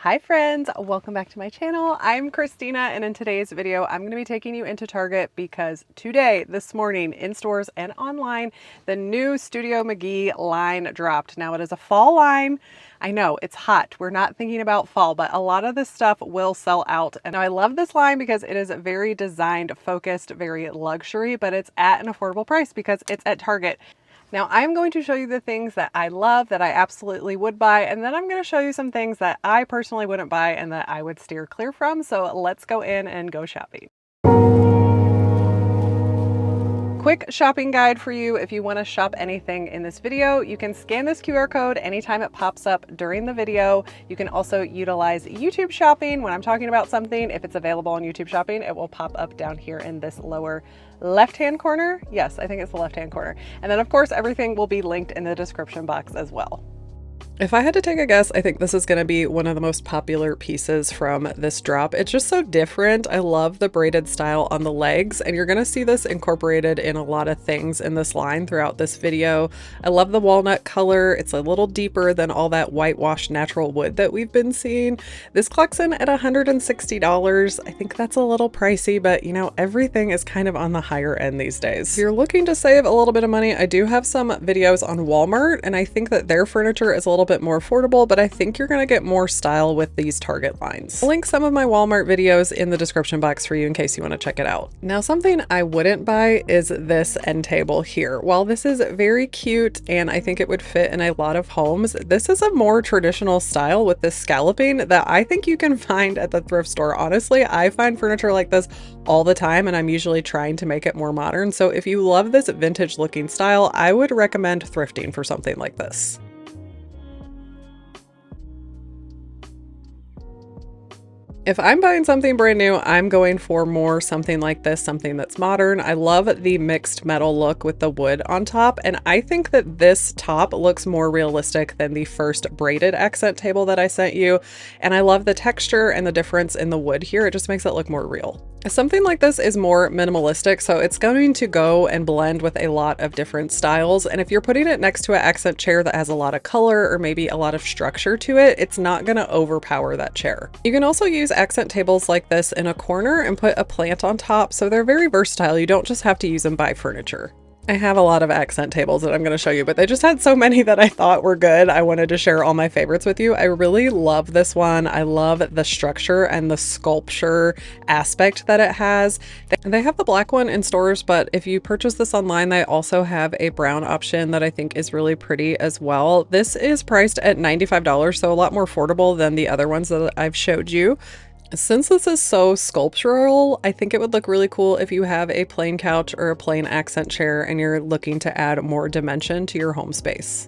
Hi friends, welcome back to my channel. I'm Christina, and in today's video, I'm going to be taking you into Target because today, this morning, in stores and online, the new Studio McGee line dropped. Now it is a fall line. I know it's hot. We're not thinking about fall, but a lot of this stuff will sell out. And I love this line because it is very designed, focused, very luxury, but it's at an affordable price because it's at Target. Now I'm going to show you the things that I love, that I absolutely would buy, and then I'm going to show you some things that I personally wouldn't buy and that I would steer clear from. So let's go in and go shopping. Quick shopping guide for you. If you want to shop anything in this video, you can scan this QR code anytime it pops up during the video. You can also utilize YouTube shopping when I'm talking about something. If it's available on YouTube shopping, it will pop up down here in this lower left-hand corner. Yes, I think it's the left-hand corner. And then of course, everything will be linked in the description box as well. If I had to take a guess, I think this is going to be one of the most popular pieces from this drop. It's just so different. I love the braided style on the legs, and you're going to see this incorporated in a lot of things in this line throughout this video. I love the walnut color. It's a little deeper than all that whitewashed natural wood that we've been seeing. This clocks in at $160. I think that's a little pricey, but you know, everything is kind of on the higher end these days. If you're looking to save a little bit of money, I do have some videos on Walmart, and I think that their furniture is a little bit more affordable, but I think you're going to get more style with these Target lines. I'll link some of my Walmart videos in the description box for you in case you want to check it out. Now, something I wouldn't buy is this end table here. While this is very cute and I think it would fit in a lot of homes, this is a more traditional style with this scalloping that I think you can find at the thrift store. Honestly, I find furniture like this all the time, and I'm usually trying to make it more modern. So if you love this vintage looking style, I would recommend thrifting for something like this. If I'm buying something brand new, I'm going for more something like this, something that's modern. I love the mixed metal look with the wood on top, and I think that this top looks more realistic than the first braided accent table that I sent you. And I love the texture and the difference in the wood here. It just makes it look more real. Something like this is more minimalistic, so it's going to go and blend with a lot of different styles. And if you're putting it next to an accent chair that has a lot of color or maybe a lot of structure to it, it's not going to overpower that chair. You can also use accent tables like this in a corner and put a plant on top, so they're very versatile. You don't just have to use them by furniture. I have a lot of accent tables that I'm going to show you, but they just had so many that I thought were good. I wanted to share all my favorites with you. I really love this one. I love the structure and the sculpture aspect that it has. They have the black one in stores, but if you purchase this online, they also have a brown option that I think is really pretty as well. This is priced at $95, so a lot more affordable than the other ones that I've showed you. Since this is so sculptural, I think it would look really cool if you have a plain couch or a plain accent chair and you're looking to add more dimension to your home space.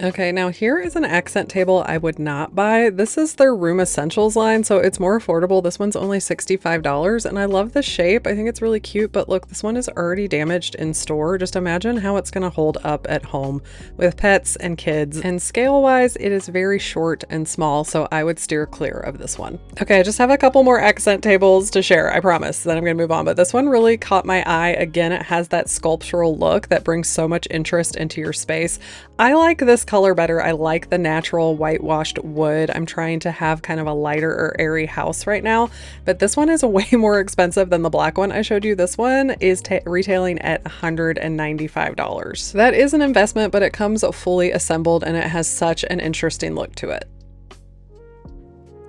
Okay, now here is an accent table I would not buy. This is their Room Essentials line, so it's more affordable. This one's only $65, and I love the shape. I think it's really cute, but look, this one is already damaged in store. Just imagine how it's going to hold up at home with pets and kids. And scale-wise, it is very short and small, so I would steer clear of this one. Okay, I just have a couple more accent tables to share, I promise. Then I'm going to move on, but this one really caught my eye. Again, it has that sculptural look that brings so much interest into your space. I like this color better. I like the natural whitewashed wood. I'm trying to have kind of a lighter or airy house right now, but this one is way more expensive than the black one I showed you. This one is retailing at $195. That is an investment, but it comes fully assembled and it has such an interesting look to it.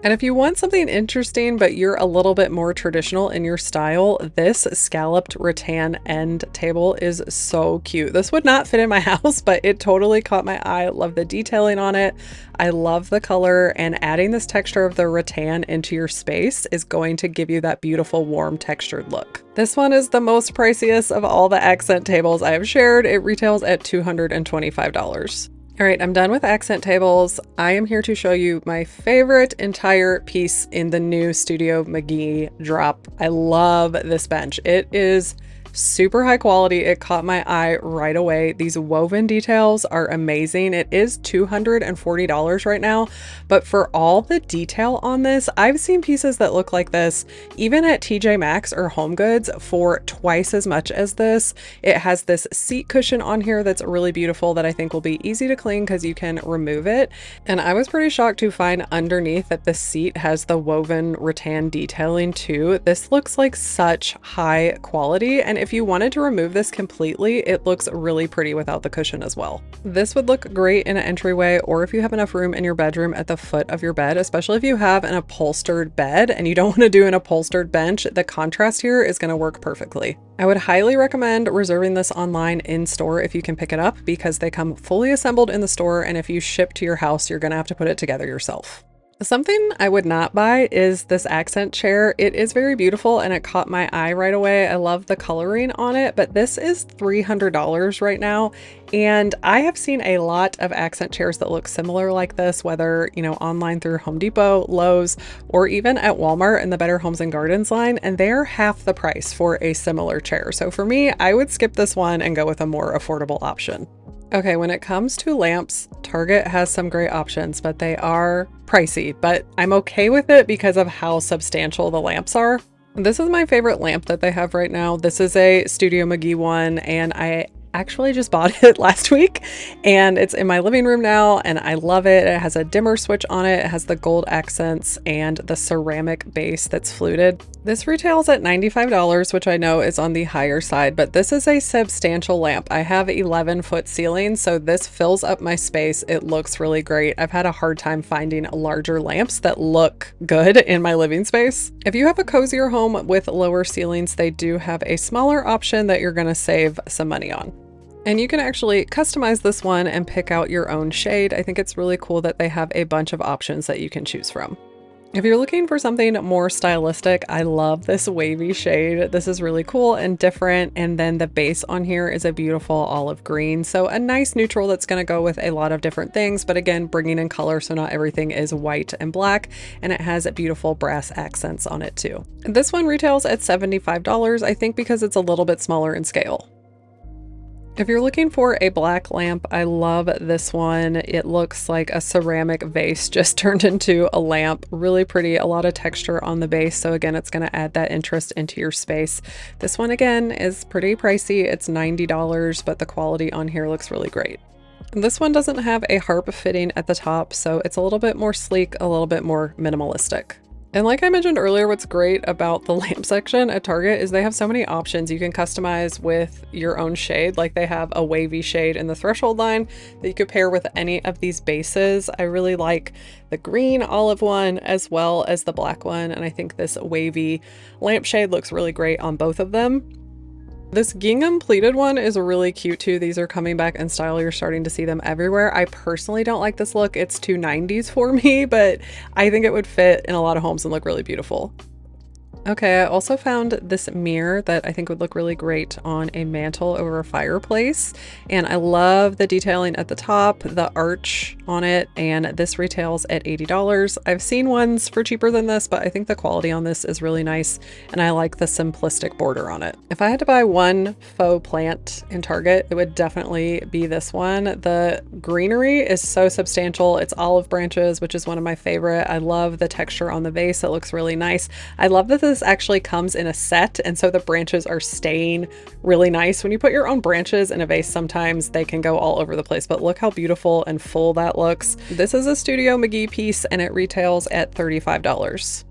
And if you want something interesting, but you're a little bit more traditional in your style, this scalloped rattan end table is so cute. This would not fit in my house, but it totally caught my eye. I love the detailing on it. I love the color, and adding this texture of the rattan into your space is going to give you that beautiful warm textured look. This one is the most priciest of all the accent tables I have shared. It retails at $225. All right, I'm done with accent tables. I am here to show you my favorite entire piece in the new Studio McGee drop. I love this bench. It is Super high quality. It caught my eye right away. These woven details are amazing. It is $240 right now, but for all the detail on this, I've seen pieces that look like this even at TJ Maxx or Home Goods for twice as much as this. It has this seat cushion on here that's really beautiful that I think will be easy to clean because you can remove it. And I was pretty shocked to find underneath that the seat has the woven rattan detailing too. This looks like such high quality, and if you wanted to remove this completely, it looks really pretty without the cushion as well. This would look great in an entryway, or if you have enough room in your bedroom at the foot of your bed, especially if you have an upholstered bed and you don't want to do an upholstered bench. The contrast here is going to work perfectly. I would highly recommend reserving this online in store if you can pick it up, because they come fully assembled in the store, and if you ship to your house, you're going to have to put it together yourself. Something I would not buy is this accent chair. It is very beautiful and it caught my eye right away. I love the coloring on it, but this is $300 right now. And I have seen a lot of accent chairs that look similar like this, whether, online through Home Depot, Lowe's, or even at Walmart in the Better Homes and Gardens line, and they're half the price for a similar chair. So for me, I would skip this one and go with a more affordable option. Okay, when it comes to lamps, Target has some great options, but they are pricey, but I'm okay with it because of how substantial the lamps are. This is my favorite lamp that they have right now. This is a Studio McGee one, and I actually just bought it last week, and it's in my living room now, and I love it. It has a dimmer switch on it. It has the gold accents and the ceramic base that's fluted. This retails at $95, which I know is on the higher side, but this is a substantial lamp. I have 11-foot ceilings, so this fills up my space. It looks really great. I've had a hard time finding larger lamps that look good in my living space. If you have a cozier home with lower ceilings, they do have a smaller option that you're going to save some money on. And you can actually customize this one and pick out your own shade. I think it's really cool that they have a bunch of options that you can choose from. If you're looking for something more stylistic, I love this wavy shade. This is really cool and different. And then the base on here is a beautiful olive green. So a nice neutral that's going to go with a lot of different things, but again, bringing in color so not everything is white and black. And it has beautiful brass accents on it too. This one retails at $75, I think, because it's a little bit smaller in scale. If you're looking for a black lamp, I love this one. It looks like a ceramic vase just turned into a lamp. Really pretty, a lot of texture on the base. So again, it's going to add that interest into your space. This one again is pretty pricey. It's $90, but the quality on here looks really great. This one doesn't have a harp fitting at the top, so it's a little bit more sleek, a little bit more minimalistic. And like I mentioned earlier, what's great about the lamp section at Target is they have so many options you can customize with your own shade. Like they have a wavy shade in the threshold line that you could pair with any of these bases. I really like the green olive one as well as the black one. And I think this wavy lampshade looks really great on both of them. This gingham pleated one is really cute too. These are coming back in style. You're starting to see them everywhere. I personally don't like this look. It's too 90s for me, but I think it would fit in a lot of homes and look really beautiful. Okay, I also found this mirror that I think would look really great on a mantle over a fireplace. And I love the detailing at the top, the arch on it, and this retails at $80. I've seen ones for cheaper than this, but I think the quality on this is really nice, and I like the simplistic border on it. If I had to buy one faux plant in Target, it would definitely be this one. The greenery is so substantial. It's olive branches, which is one of my favorite. I love the texture on the vase. It looks really nice. I love that this actually comes in a set, and so the branches are staying really nice. When you put your own branches in a vase, sometimes they can go all over the place, but look how beautiful and full that looks. This is a Studio McGee piece and it retails at $35.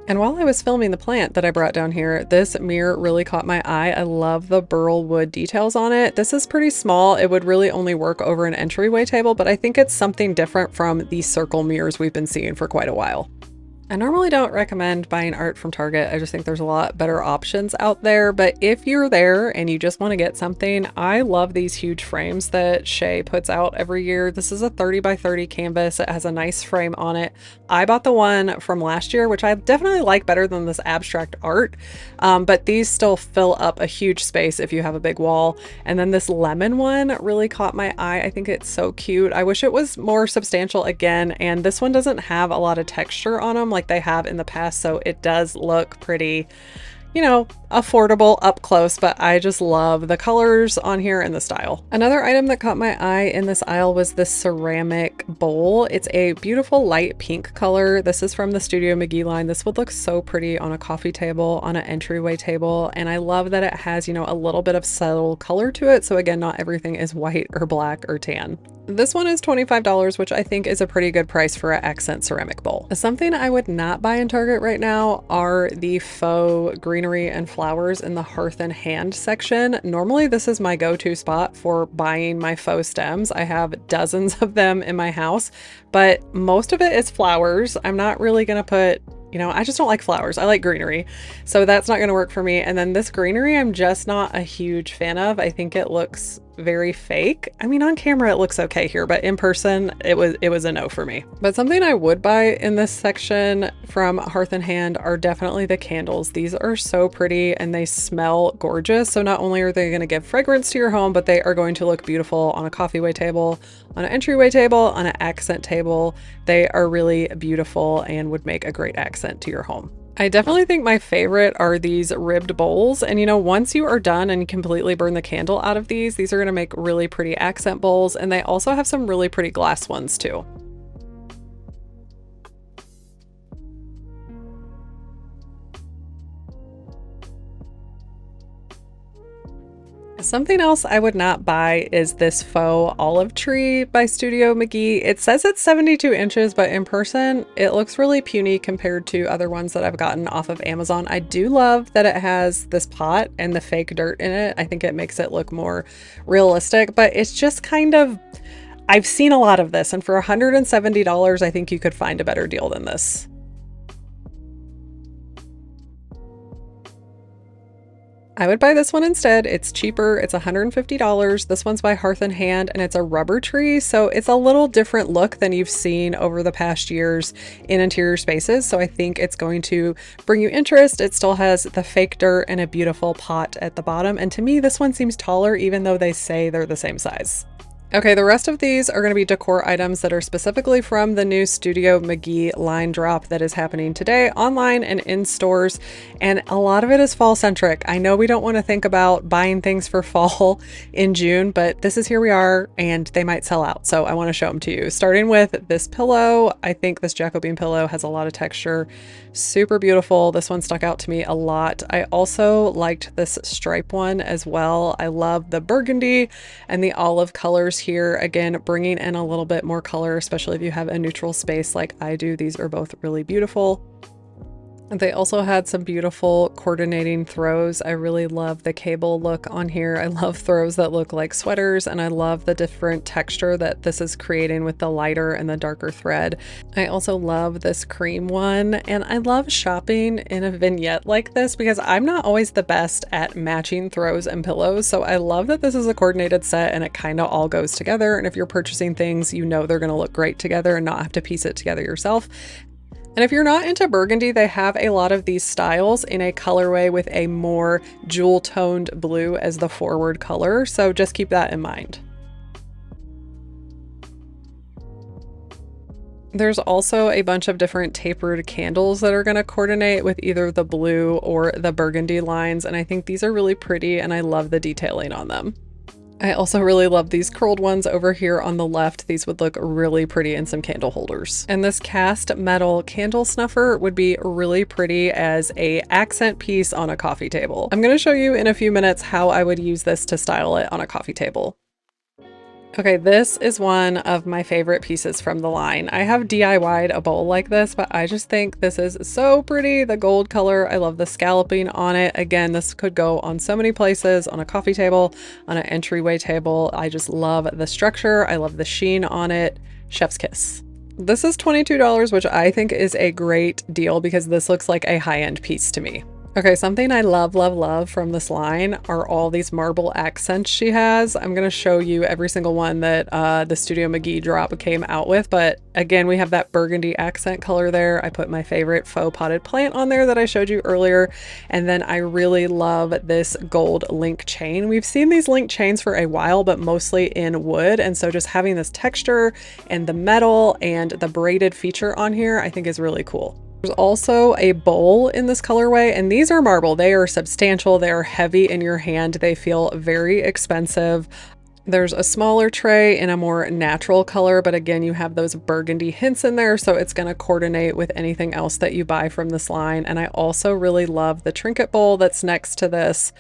And while I was filming the plant that I brought down here, this mirror really caught my eye. I love the burl wood details on it. This is pretty small. It would really only work over an entryway table, but I think it's something different from the circle mirrors we've been seeing for quite a while. I normally don't recommend buying art from Target. I just think there's a lot better options out there. But if you're there and you just want to get something, I love these huge frames that Shea puts out every year. This is a 30 by 30 canvas. It has a nice frame on it. I bought the one from last year, which I definitely like better than this abstract art. But these still fill up a huge space if you have a big wall. And then this lemon one really caught my eye. I think it's so cute. I wish it was more substantial again. And this one doesn't have a lot of texture on them like they have in the past, so it does look pretty you know, affordable up close, but I just love the colors on here and the style. Another item that caught my eye in this aisle was this ceramic bowl. It's a beautiful light pink color. This is from the Studio McGee line. This would look so pretty on a coffee table, on an entryway table, and I love that it has, you know, a little bit of subtle color to it. So again, not everything is white or black or tan. This one is $25, which I think is a pretty good price for an accent ceramic bowl. Something I would not buy in Target right now are the faux greenery and flowers in the hearth and hand section. Normally this is my go-to spot for buying my faux stems. I have dozens of them in my house, but most of it is flowers. I'm not really gonna put, you know, I just don't like flowers. I like greenery. So that's not gonna work for me. And then this greenery, I'm just not a huge fan of. I think it looks very fake. I mean, on camera it looks okay here, but in person it was a no for me. But something I would buy in this section from Hearth and Hand are definitely the candles. These are so pretty and they smell gorgeous. So not only are they going to give fragrance to your home, but they are going to look beautiful on a coffeeway table, on an entryway table, on an accent table. They are really beautiful and would make a great accent to your home. I definitely think my favorite are these ribbed bowls. And you know, once you are done and completely burn the candle out of these are going to make really pretty accent bowls. And they also have some really pretty glass ones too. Something else I would not buy is this faux olive tree by Studio McGee. It says it's 72 inches, but in person, it looks really puny compared to other ones that I've gotten off of Amazon. I do love that it has this pot and the fake dirt in it. I think it makes it look more realistic, but it's just kind of, I've seen a lot of this, and for $170, I think you could find a better deal than this. I would buy this one instead. It's cheaper. It's $150. This one's by Hearth and Hand and it's a rubber tree. So it's a little different look than you've seen over the past years in interior spaces. So I think it's going to bring you interest. It still has the fake dirt and a beautiful pot at the bottom. And to me, this one seems taller even though they say they're the same size. Okay, the rest of these are going to be decor items that are specifically from the new Studio McGee line drop that is happening today online and in stores. And a lot of it is fall centric. I know we don't want to think about buying things for fall in June, but this is here we are and they might sell out. So I want to show them to you. Starting with this pillow. I think this Jacobean pillow has a lot of texture. Super beautiful. This one stuck out to me a lot. I also liked this stripe one as well. I love the burgundy and the olive colors here. Again, bringing in a little bit more color, especially if you have a neutral space like I do. These are both really beautiful. They also had some beautiful coordinating throws. I really love the cable look on here. I love throws that look like sweaters, and I love the different texture that this is creating with the lighter and the darker thread. I also love this cream one, and I love shopping in a vignette like this because I'm not always the best at matching throws and pillows. So I love that this is a coordinated set and it kind of all goes together. And if you're purchasing things, you know they're going to look great together and not have to piece it together yourself. And if you're not into burgundy, they have a lot of these styles in a colorway with a more jewel toned blue as the forward color. So just keep that in mind. There's also a bunch of different tapered candles that are going to coordinate with either the blue or the burgundy lines. And I think these are really pretty and I love the detailing on them. I also really love these curled ones over here on the left. These would look really pretty in some candle holders. And this cast metal candle snuffer would be really pretty as a accent piece on a coffee table. I'm going to show you in a few minutes how I would use this to style it on a coffee table. Okay, this is one of my favorite pieces from the line. I have DIY'd a bowl like this, but I just think this is so pretty. The gold color, I love the scalloping on it. Again, this could go on so many places, on a coffee table, on an entryway table. I just love the structure. I love the sheen on it. Chef's kiss. This is $22, which I think is a great deal because this looks like a high-end piece to me. Okay, something I love, love, love from this line are all these marble accents she has. I'm going to show you every single one that the Studio McGee drop came out with. But again, we have that burgundy accent color there. I put my favorite faux potted plant on there that I showed you earlier. And then I really love this gold link chain. We've seen these link chains for a while, but mostly in wood. And so just having this texture and the metal and the braided feature on here, I think is really cool. There's also a bowl in this colorway, and these are marble. They are substantial, they are heavy in your hand, they feel very expensive. There's a smaller tray in a more natural color, but again, you have those burgundy hints in there, so it's going to coordinate with anything else that you buy from this line. And I also really love the trinket bowl that's next to this.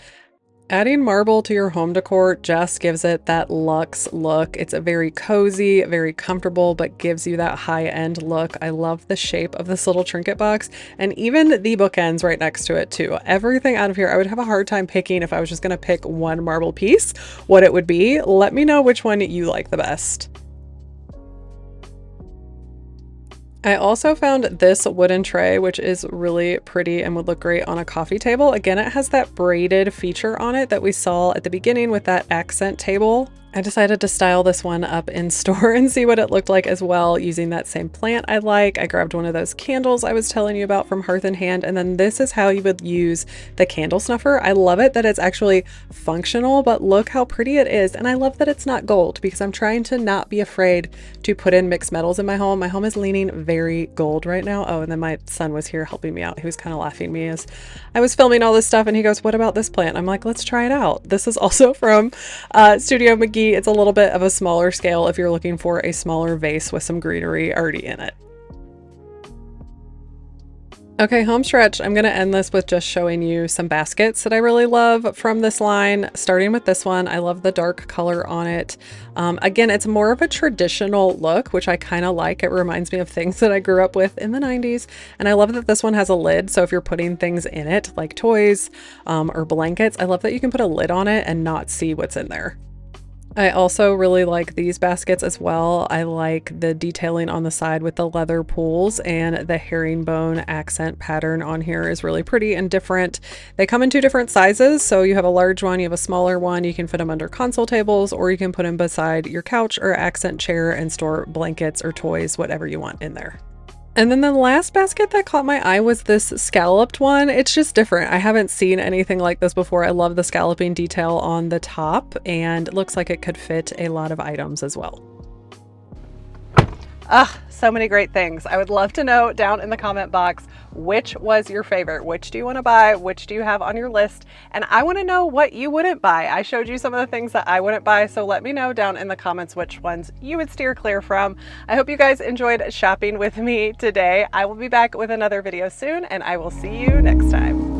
Adding marble to your home decor just gives it that luxe look. It's a very cozy, very comfortable, but gives you that high-end look. I love the shape of this little trinket box, and even the bookends right next to it too. Everything out of here, I would have a hard time picking if I was just gonna pick one marble piece, what it would be. Let me know which one you like the best. I also found this wooden tray, which is really pretty and would look great on a coffee table. Again, it has that braided feature on it that we saw at the beginning with that accent table. I decided to style this one up in store and see what it looked like as well, using that same plant I like. I grabbed one of those candles I was telling you about from Hearth and Hand, and then this is how you would use the candle snuffer. I love it that it's actually functional, but look how pretty it is. And I love that it's not gold, because I'm trying to not be afraid to put in mixed metals in my home. My home is leaning very gold right now. Oh, and then my son was here helping me out. He was kind of laughing at me as I was filming all this stuff, and he goes, "What about this plant?" I'm like, "Let's try it out." This is also from Studio McGee. It's a little bit of a smaller scale if you're looking for a smaller vase with some greenery already in it. Okay, home stretch. I'm going to end this with just showing you some baskets that I really love from this line. Starting with this one, I love the dark color on it. Again, it's more of a traditional look, which I kind of like. It reminds me of things that I grew up with in the 90s. And I love that this one has a lid. So if you're putting things in it, like toys or blankets, I love that you can put a lid on it and not see what's in there. I also really like these baskets as well. I like the detailing on the side with the leather pools, and the herringbone accent pattern on here is really pretty and different. They come in two different sizes, so you have a large one, you have a smaller one. You can fit them under console tables, or you can put them beside your couch or accent chair and store blankets or toys, whatever you want in there. And then the last basket that caught my eye was this scalloped one. It's just different. I haven't seen anything like this before. I love the scalloping detail on the top, and it looks like it could fit a lot of items as well. So many great things. I would love to know down in the comment box, which was your favorite? Which do you want to buy? Which do you have on your list? And I want to know what you wouldn't buy. I showed you some of the things that I wouldn't buy, so let me know down in the comments which ones you would steer clear from. I hope you guys enjoyed shopping with me today. I will be back with another video soon, and I will see you next time.